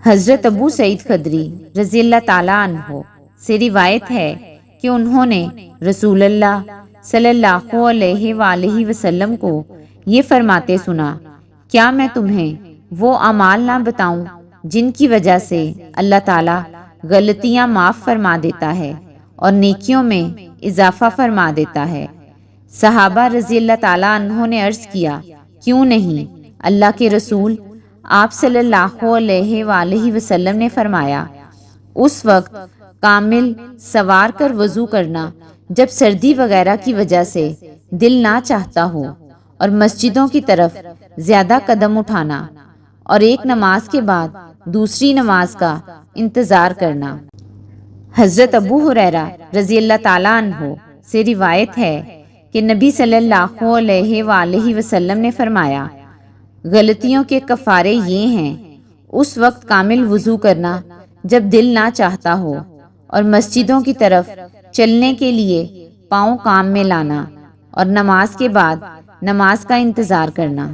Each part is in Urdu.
حضرت ابو سعید خدری رضی اللہ تعالیٰ عنہ سے روایت ہے کہ انہوں نے رسول اللہ صلی اللہ علیہ وآلہ وسلم کو یہ فرماتے سنا، کیا میں تمہیں وہ اعمال نہ بتاؤں جن کی وجہ سے اللہ تعالیٰ غلطیاں معاف فرما دیتا ہے اور نیکیوں میں اضافہ فرما دیتا ہے؟ صحابہ رضی اللہ تعالیٰ عنہ نے عرض کیا، کیوں نہیں اللہ کے رسول؟ آپ صلی اللہ علیہ وآلہ وسلم نے فرمایا، اس وقت کامل سوار کر وضو کرنا جب سردی وغیرہ کی وجہ سے دل نہ چاہتا ہو، اور مسجدوں کی طرف زیادہ قدم اٹھانا، اور ایک نماز کے بعد دوسری نماز کا انتظار کرنا۔ حضرت ابو ہریرہ رضی اللہ تعالیٰ عنہ سے روایت ہے کہ نبی صلی اللہ علیہ وآلہ وسلم نے فرمایا، غلطیوں کے کفارے یہ ہیں: اس وقت کامل وضو کرنا جب دل نہ چاہتا ہو، اور مسجدوں کی طرف چلنے کے لیے پاؤں کام میں لانا، اور نماز کے بعد نماز کا انتظار کرنا۔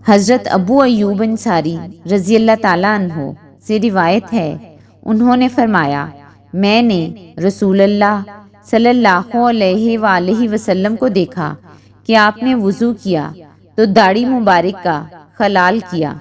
حضرت ابو ایوب انصاری رضی اللہ تعالیٰ عنہ سے روایت ہے، انہوں نے فرمایا، میں نے رسول اللہ صلی اللہ علیہ وآلہ وسلم کو دیکھا کہ آپ نے وضو کیا تو داڑھی مبارک کا خلال کیا،